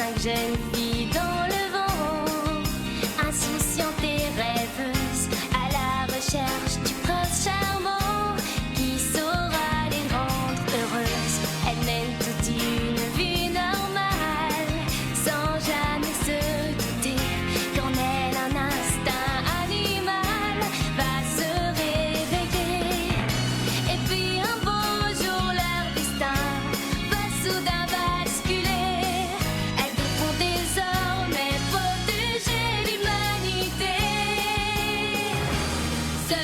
5 jeunes filles dans le vent, insouciantes et rêveuses, à la recherche du prince charmant qui saura les rendre heureuses. Elles mènent toute une vie normale, sans jamais se douter qu'en elles un instinct animal va se réveiller. Et puis un beau jour leur destin va soudain basculer. Elles devront désormais protéger l'humanité. Ce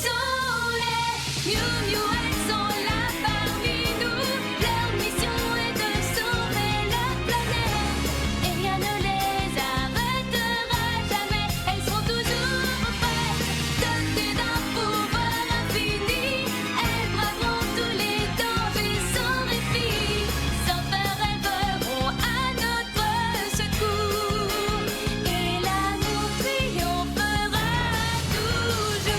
sont les Miou Miou, elles sont là parmi nous. Leur mission est de sauver la planète et rien ne les arrêtera jamais. Elles seront toujours prêtes, dotées d'un pouvoir infini. Elles braveront tous les dangers sans répit. Sans peur, elles voleront à notre secours et l'amour triomphera toujours.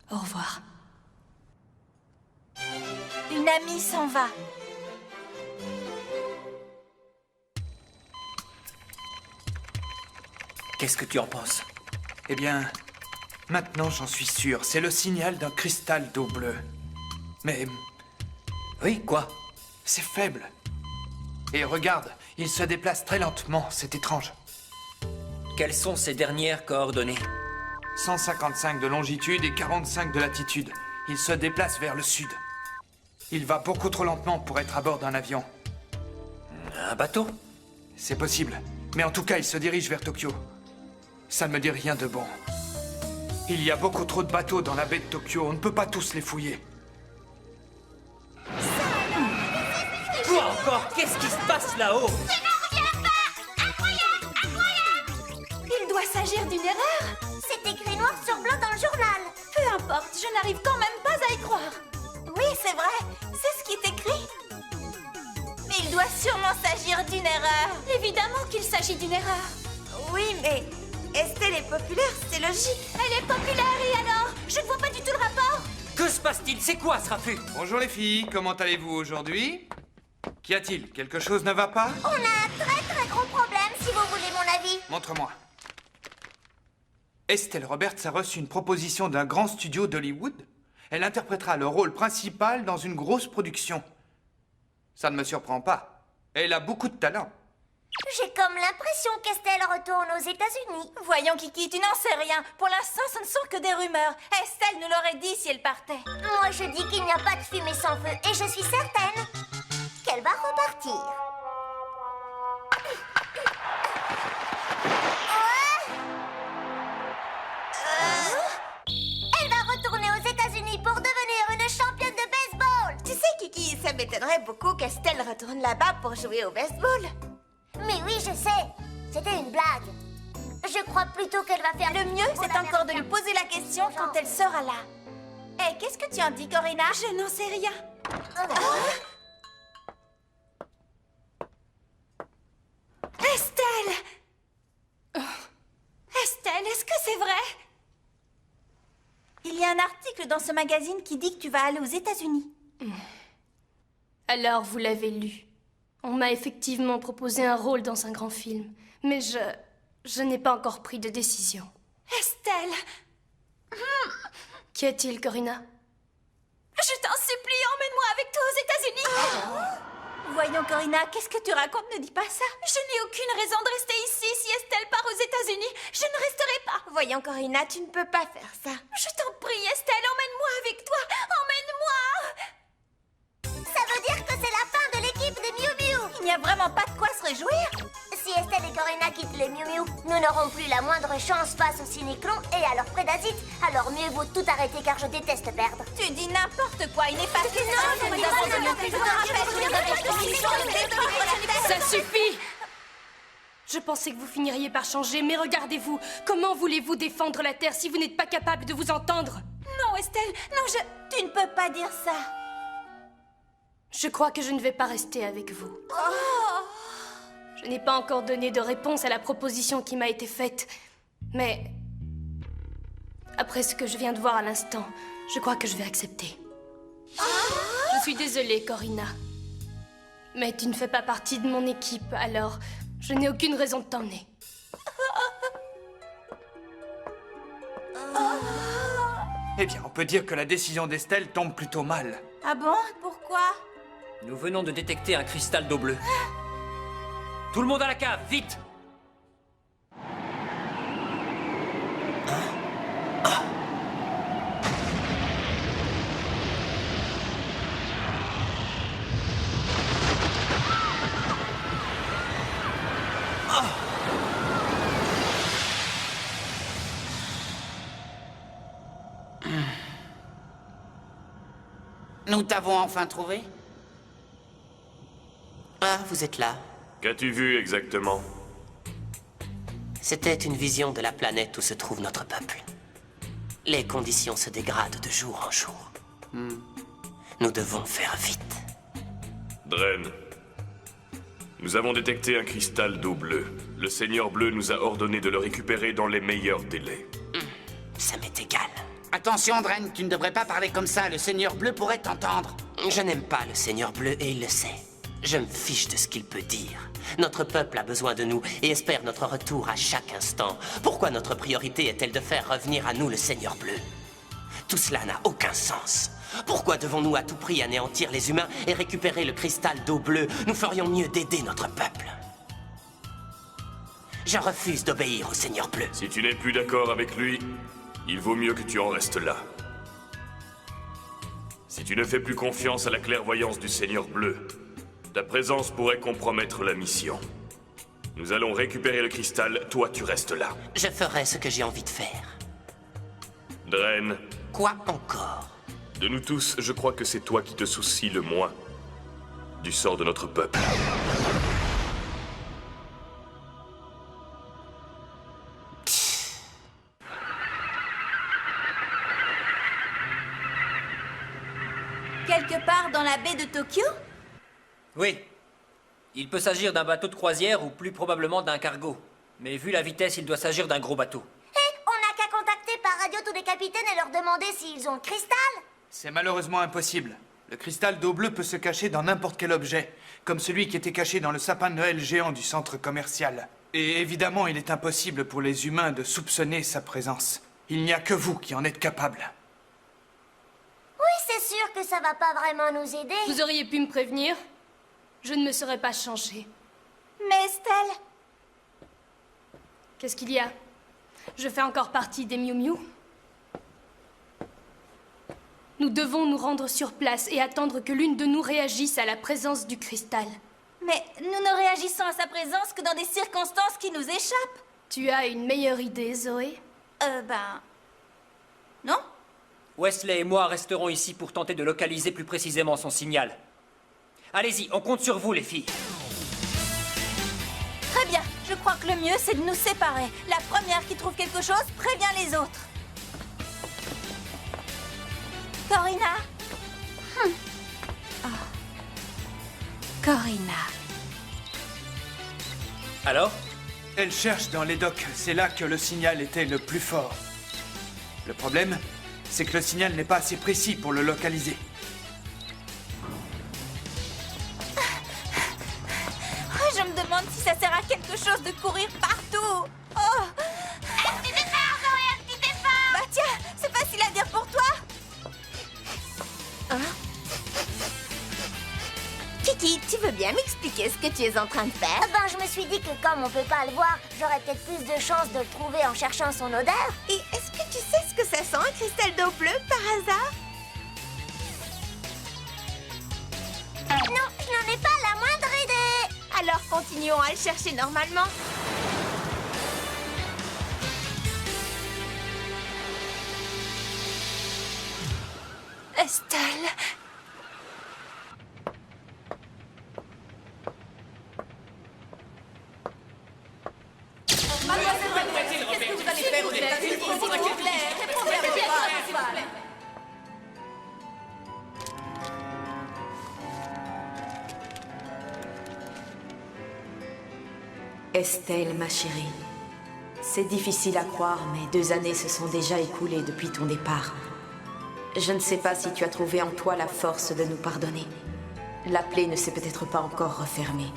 Au revoir. Une amie s'en va. Qu'est-ce que tu en penses? Eh bien, maintenant j'en suis sûr, c'est le signal d'un cristal d'eau bleue. Mais Oui, quoi? c'est faible. Et regarde, il se déplace très lentement, c'est étrange. Quelles sont ces dernières coordonnées? 155 de longitude et 45 de latitude. Il se déplace vers le sud. Il va beaucoup trop lentement pour être à bord d'un avion. Un bateau? C'est possible, mais en tout cas, il se dirige vers Tokyo. Ça ne me dit rien de bon. Il y a beaucoup trop de bateaux dans la baie de Tokyo, on ne peut pas tous les fouiller. Quoi encore? Qu'est-ce qui se passe là-haut? Il doit s'agir d'une erreur. C'est écrit noir sur blanc dans le journal. Peu importe, je n'arrive quand même pas à y croire. Oui, c'est vrai. C'est ce qui est écrit. Mais il doit sûrement s'agir d'une erreur. Évidemment qu'il s'agit d'une erreur. Oui, mais Estelle est populaire, c'est logique. Elle est populaire et alors? Je ne vois pas du tout le rapport. Que se passe-t-il? C'est quoi ce raffut? Bonjour les filles, comment allez-vous aujourd'hui? Qu'y a-t-il? Quelque chose ne va pas? On a un très gros problème, si vous voulez mon avis. Montre-moi. Estelle Roberts a reçu une proposition d'un grand studio d'Hollywood. Elle interprétera le rôle principal dans une grosse production. Ça ne me surprend pas. Elle a beaucoup de talent. J'ai comme l'impression qu'Estelle retourne aux États-Unis. Voyons, Kiki, tu n'en sais rien. Pour l'instant, ce ne sont que des rumeurs. Estelle nous l'aurait dit si elle partait. Moi, je dis qu'il n'y a pas de fumée sans feu, et je suis certaine qu'elle va repartir. Elle va retourner aux États-Unis pour devenir une championne de baseball. Tu sais, Kiki, ça m'étonnerait beaucoup qu'Estelle retourne là-bas pour jouer au baseball. Mais oui, je sais. C'était une blague. Je crois plutôt qu'elle va faire... Le mieux, c'est encore de lui poser la question quand elle sera là. Hé, qu'est-ce que tu en dis, Corinna? Je n'en sais rien. Estelle! Estelle, est-ce que c'est vrai? Il y a un article dans ce magazine qui dit que tu vas aller aux États-Unis. Alors vous l'avez lu. On m'a effectivement proposé un rôle dans un grand film, mais je n'ai pas encore pris de décision. Estelle! Qu'y a-t-il, Corinna? Je t'en supplie, emmène-moi avec toi aux États-Unis! Voyons, Corinna, qu'est-ce que tu racontes? Ne dis pas ça. Je n'ai aucune raison de rester ici. Si Estelle part aux États-Unis, je ne resterai pas. Voyons, Corinna, tu ne peux pas faire ça. Je t'en prie, Estelle, emmène-moi avec toi. Emmène-moi! Ça veut dire que c'est la fin de l'équipe de Miu Miu. Il n'y a vraiment pas de quoi se réjouir. Si Estelle et Corina quittent les Miu Miu, nous n'aurons plus la moindre chance face aux cyniclons et à leurs prédasites. Alors mieux vaut tout arrêter car je déteste perdre. Tu dis n'importe quoi, il n'est pas question Non, de mais nous non, abandonner. non, Je te rappelle que nous avons Ça suffit! Je pensais que vous finiriez par changer, mais regardez-vous. Comment voulez-vous défendre la Terre si vous n'êtes pas capable de vous entendre? Non, Estelle, non, tu ne peux pas dire ça. Je crois que je ne vais pas rester avec vous. Je n'ai pas encore donné de réponse à la proposition qui m'a été faite. Mais après ce que je viens de voir à l'instant, je crois que je vais accepter. Je suis désolée, Corina. Mais tu ne fais pas partie de mon équipe, alors je n'ai aucune raison de t'emmener. Eh bien, on peut dire que la décision d'Estelle tombe plutôt mal. Ah bon? Pourquoi? Nous venons de détecter un cristal d'eau bleue. Tout le monde à la cave, vite! Nous t'avons enfin trouvé? Ah, vous êtes là. Qu'as-tu vu exactement? C'était une vision de la planète où se trouve notre peuple. Les conditions se dégradent de jour en jour. Nous devons faire vite. Dren, nous avons détecté un cristal d'eau bleue. Le Seigneur Bleu nous a ordonné de le récupérer dans les meilleurs délais. Ça m'est égal. Attention, Dren, tu ne devrais pas parler comme ça. Le Seigneur Bleu pourrait t'entendre. Je n'aime pas le Seigneur Bleu et il le sait. Je me fiche de ce qu'il peut dire. Notre peuple a besoin de nous et espère notre retour à chaque instant. Pourquoi notre priorité est-elle de faire revenir à nous le Seigneur Bleu? Tout cela n'a aucun sens. Pourquoi devons-nous à tout prix anéantir les humains et récupérer le cristal d'eau bleue? Nous ferions mieux d'aider notre peuple. Je refuse d'obéir au Seigneur Bleu. Si tu n'es plus d'accord avec lui, il vaut mieux que tu en restes là. Si tu ne fais plus confiance à la clairvoyance du Seigneur Bleu, ta présence pourrait compromettre la mission. Nous allons récupérer le cristal, toi tu restes là. Je ferai ce que j'ai envie de faire. Dren, Quoi encore? de nous tous, je crois que c'est toi qui te soucies le moins du sort de notre peuple. Quelque part dans la baie de Tokyo? Oui. Il peut s'agir d'un bateau de croisière ou plus probablement d'un cargo. Mais vu la vitesse, il doit s'agir d'un gros bateau. On n'a qu'à contacter par radio tous les capitaines et leur demander s'ils ont le cristal. C'est malheureusement impossible. Le cristal d'eau bleue peut se cacher dans n'importe quel objet, comme celui qui était caché dans le sapin de Noël géant du centre commercial. Et évidemment, il est impossible pour les humains de soupçonner sa présence. Il n'y a que vous qui en êtes capable. Oui, c'est sûr que ça va pas vraiment nous aider. Vous auriez pu me prévenir? Je ne me serais pas changée. Mais Estelle, Qu'est-ce qu'il y a? Je fais encore partie des Miu Miu? Nous devons nous rendre sur place et attendre que l'une de nous réagisse à la présence du cristal. mais nous ne réagissons à sa présence que dans des circonstances qui nous échappent. Tu as une meilleure idée, Zoé? Non? Wesley et moi resterons ici pour tenter de localiser plus précisément son signal. Allez-y, on compte sur vous, les filles. Très bien, je crois que le mieux c'est de nous séparer. La première qui trouve quelque chose prévient les autres. Corina? Corina. Alors? Elle cherche dans les docks, c'est là que le signal était le plus fort. Le problème, c'est que le signal n'est pas assez précis pour le localiser. Je me demande si ça sert à quelque chose de courir partout. Oh! Un petit effort, Zoé, un petit effort. Bah tiens, c'est facile à dire pour toi. Kiki, tu veux bien m'expliquer ce que tu es en train de faire? Ben, je me suis dit que comme on peut pas le voir, j'aurais peut-être plus de chances de le trouver en cherchant son odeur. Et est-ce que tu sais ce que ça sent, un cristal d'eau bleue, par hasard? Non, je n'en ai pas la moindre idée. Alors continuons à le chercher normalement. Estelle. Estelle, ma chérie, c'est difficile à croire, mais 2 années se sont déjà écoulées depuis ton départ. Je ne sais pas si tu as trouvé en toi la force de nous pardonner. La plaie ne s'est peut-être pas encore refermée,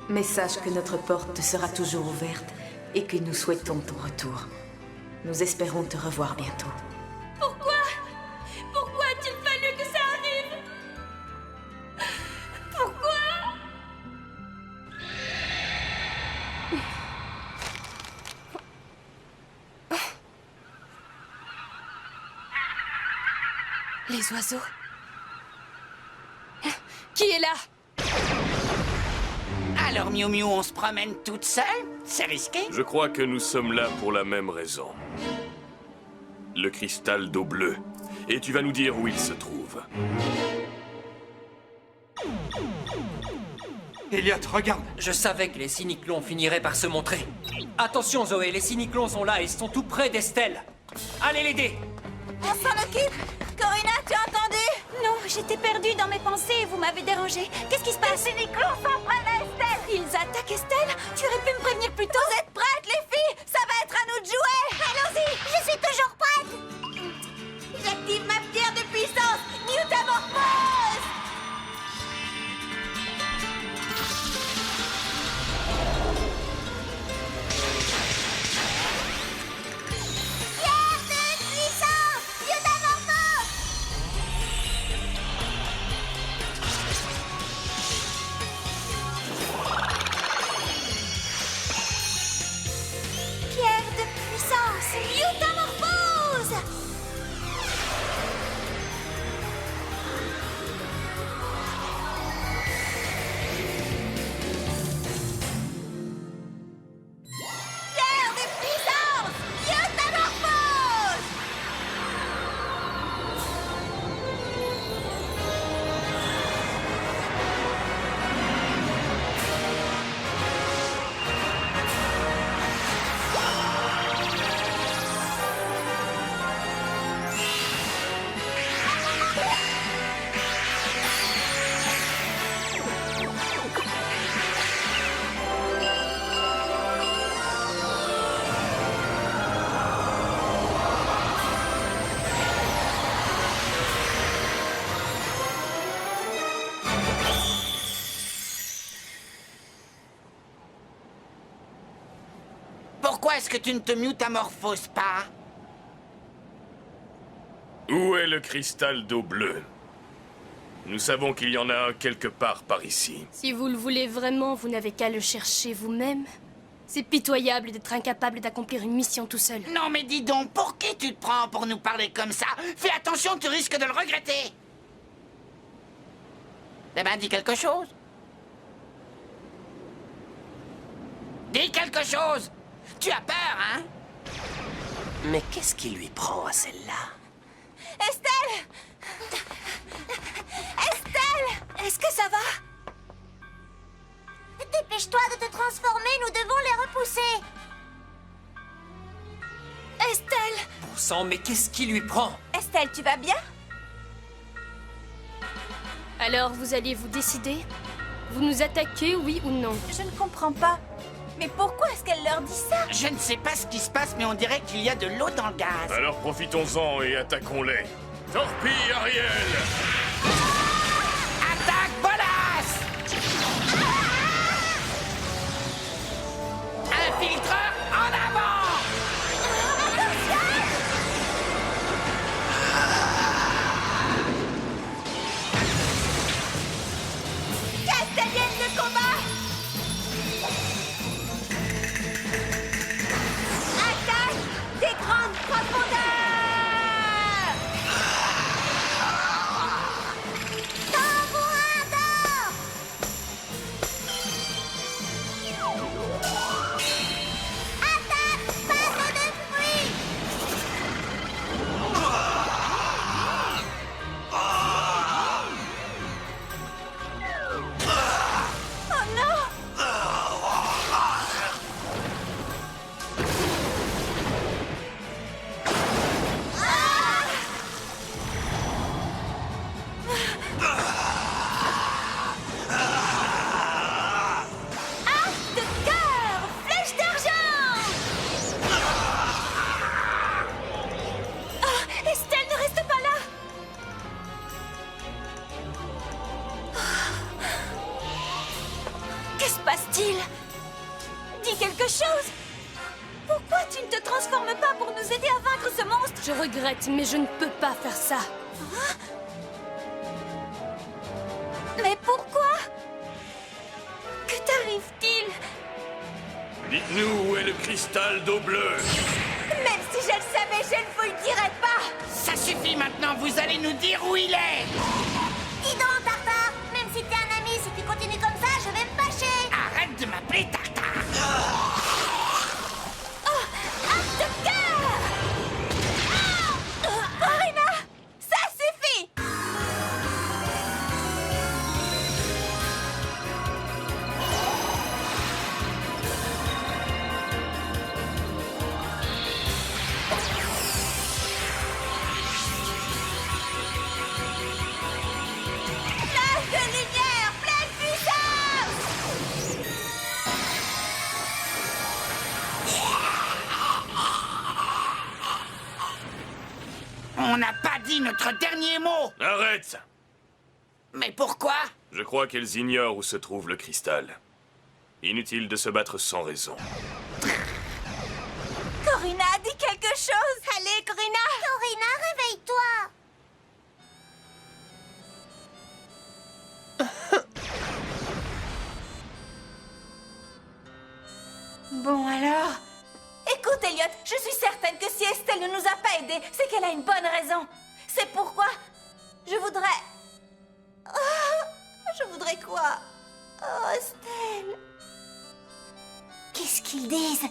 mais sache que notre porte te sera toujours ouverte et que nous souhaitons ton retour. Nous espérons te revoir bientôt. Pourquoi a-t-il fallu que ça arrive? Pourquoi? Les oiseaux. Qui est là? Alors, Miu Miu, on se promène toute seule? C'est risqué? Je crois que nous sommes là pour la même raison. Le cristal d'eau bleue. Et tu vas nous dire où il se trouve. Elliot, regarde. Je savais que les cyniclons finiraient par se montrer. Attention, Zoé, les cyniclons sont là et ils sont tout près d'Estelle. Allez l'aider. On s'en occupe. Corinna, tu as entendu? Non, j'étais perdue dans mes pensées et vous m'avez dérangée. Qu'est-ce qui se passe? Les cyniclons s'en prennent à Estelle. Ils attaquent Estelle? Tu aurais pu me prévenir plus tôt. Vous êtes prêtes, les filles? Ça va être à nous de jouer. Allons-y, je suis toujours prête. J'active ma pierre de puissance. Mutamorphose. Pierre de puissance, Mutamorphose. Pierre de puissance. Mutamorphose. Pierre de puissance. Mutamorphose. Pourquoi est-ce que tu ne te mutamorphoses pas? Où est le cristal d'eau bleue? Nous savons qu'il y en a un quelque part par ici. Si vous le voulez vraiment, vous n'avez qu'à le chercher vous-même. C'est pitoyable d'être incapable d'accomplir une mission tout seul. Non mais dis donc, pour qui tu te prends pour nous parler comme ça? Fais attention, tu risques de le regretter. Eh ben, dis quelque chose. Dis quelque chose. Tu as peur, hein? Mais qu'est-ce qui lui prend à celle-là? Estelle! Estelle! Est-ce que ça va? Dépêche-toi de te transformer, nous devons les repousser. Estelle! Bon sang, mais qu'est-ce qui lui prend? Estelle, tu vas bien? Alors, vous allez vous décider? Vous nous attaquez, oui ou non? Je ne comprends pas. Mais pourquoi est-ce qu'elle leur dit ça? Je ne sais pas ce qui se passe, mais on dirait qu'il y a de l'eau dans le gaz. Alors profitons-en et attaquons-les. Torpille, Ariel! Attaque, Bolas! Infiltreur, en avant! Castellienne de combat! Attaque des grandes profondeurs! Tambourin d'or! combattre ce monstre. Je regrette, mais je ne peux pas faire ça. Mais pourquoi? Que t'arrive-t-il? Dites-nous où est le cristal d'eau bleue. Même si je le savais, je ne vous le dirai pas. Ça suffit maintenant, vous allez nous dire où il est. Dis donc, Tartare, même si t'es un ami, si tu continues comme ça, je vais me fâcher. Arrête de m'appeler Tartare. Acte de cœur. Corina, ça suffit. Flash de lumière, pleine puissance. On n'a pas dit notre dernier mot. Arrête. Mais pourquoi? Je crois qu'elles ignorent où se trouve le cristal. Inutile de se battre sans raison. Corina, dis quelque chose. Allez, Corina. Corina, réveille-toi. Bon alors. Écoute, Elliot, je suis certaine que si Estelle ne nous a pas aidés, c'est qu'elle a une bonne raison. C'est pourquoi je voudrais... je voudrais quoi? Oh, Estelle. Qu'est-ce qu'ils disent?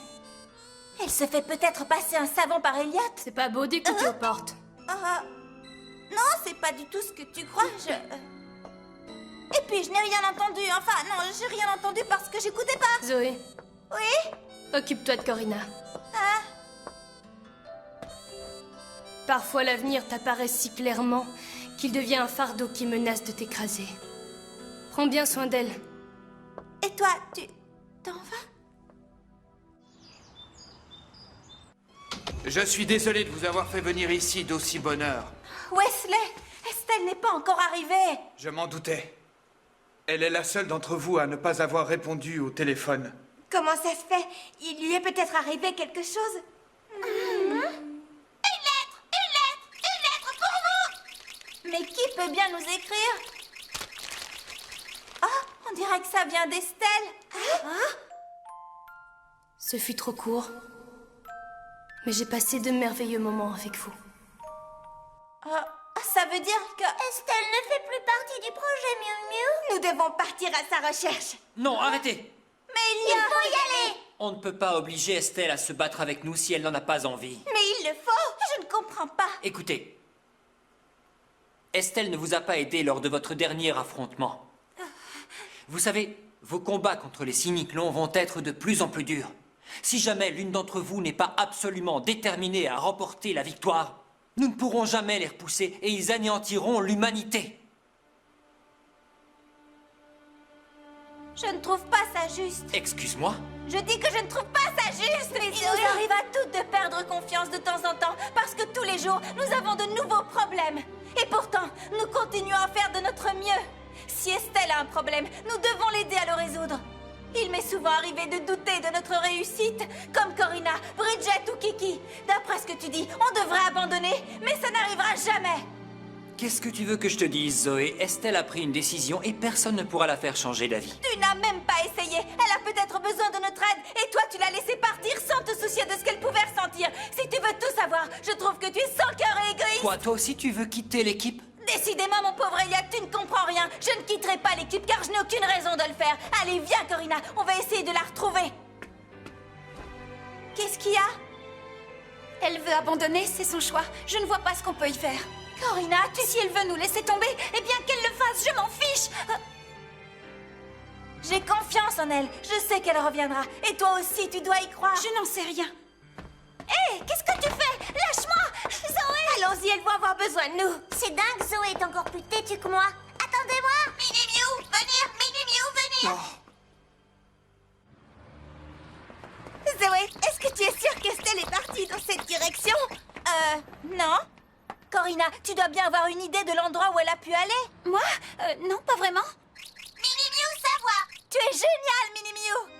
Elle se fait peut-être passer un savant par Elliot? C'est pas beau d'écouter aux portes. Non, c'est pas du tout ce que tu crois, Et puis, je n'ai rien entendu. Enfin, non, j'ai rien entendu parce que j'écoutais pas. Zoé, Oui? occupe-toi de Corina. Parfois l'avenir t'apparaît si clairement qu'il devient un fardeau qui menace de t'écraser. Prends bien soin d'elle. Et toi, tu t'en vas? Je suis désolé de vous avoir fait venir ici d'aussi bonne heure. Wesley, Estelle n'est pas encore arrivée. Je m'en doutais. Elle est la seule d'entre vous à ne pas avoir répondu au téléphone. Comment ça se fait? Il lui est peut-être arrivé quelque chose? Une lettre pour vous! Mais qui peut bien nous écrire? Oh, on dirait que ça vient d'Estelle. Ce fut trop court, mais j'ai passé de merveilleux moments avec vous. Ça veut dire que... Estelle ne fait plus partie du projet Miu Miu. Nous devons partir à sa recherche. Non, arrêtez. Mais Il faut y aller. On ne peut pas obliger Estelle à se battre avec nous si elle n'en a pas envie. Mais il le faut. Je ne comprends pas. Écoutez, Estelle ne vous a pas aidé lors de votre dernier affrontement. Vous savez, vos combats contre les cyniclons vont être de plus en plus durs. Si jamais l'une d'entre vous n'est pas absolument déterminée à remporter la victoire, nous ne pourrons jamais les repousser et ils anéantiront l'humanité. Je ne trouve pas ça juste. Excuse-moi? Je dis que je ne trouve pas ça juste. Il nous arrive à toutes de perdre confiance de temps en temps parce que tous les jours, nous avons de nouveaux problèmes. Et pourtant, nous continuons à faire de notre mieux. Si Estelle a un problème, nous devons l'aider à le résoudre. Il m'est souvent arrivé de douter de notre réussite, comme Corina, Bridget ou Kiki. D'après ce que tu dis, on devrait abandonner, mais ça n'arrivera jamais. Qu'est-ce que tu veux que je te dise, Zoé? Estelle a pris une décision et personne ne pourra la faire changer d'avis. Tu n'as même pas essayé. Elle a peut-être besoin de notre aide et toi tu l'as laissée partir sans te soucier de ce qu'elle pouvait ressentir. Si tu veux tout savoir, je trouve que tu es sans cœur et égoïste. Quoi, toi aussi tu veux quitter l'équipe? Décidément, mon pauvre Elliot, tu ne comprends rien. Je ne quitterai pas l'équipe car je n'ai aucune raison de le faire. Allez, viens, Corina, on va essayer de la retrouver. Qu'est-ce qu'il y a? Elle veut abandonner, c'est son choix. Je ne vois pas ce qu'on peut y faire. Corina, si elle veut nous laisser tomber, eh bien qu'elle le fasse, je m'en fiche. J'ai confiance en elle. Je sais qu'elle reviendra. Et toi aussi, tu dois y croire. Je n'en sais rien. Hé, qu'est-ce que tu fais? Lâche-moi! Zoé! Allons-y, elle va avoir besoin de nous. C'est dingue, Zoé est encore plus têtue que moi. Attendez-moi. Mini-Miu, venir. Mini-Miu, venir. Zoé, est-ce que tu es sûre qu'Estelle est partie dans cette direction? Non. Corina, tu dois bien avoir une idée de l'endroit où elle a pu aller. Moi? Non, pas vraiment. Mini-Miu, savoir. Tu es génial, Mini-Miu.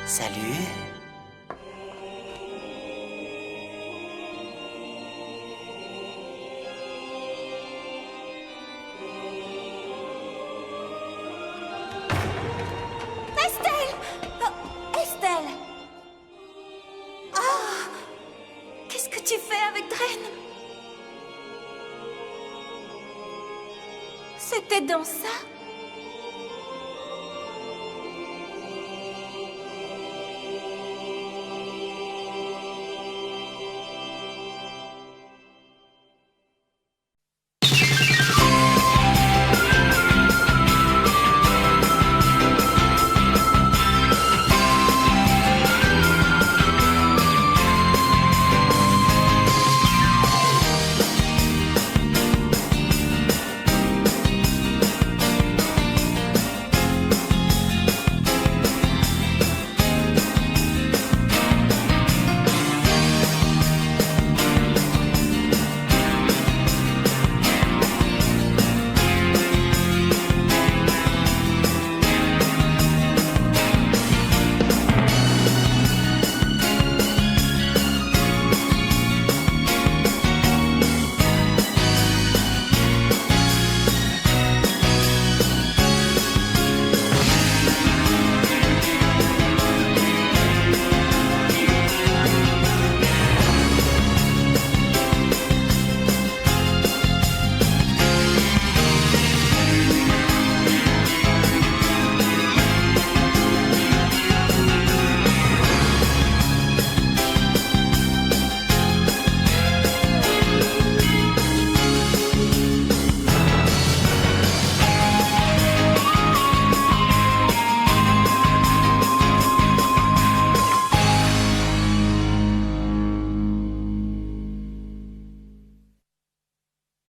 Salut. Estelle! Oh, Estelle! Oh! Qu'est-ce que tu fais avec Dren? C'était dans ça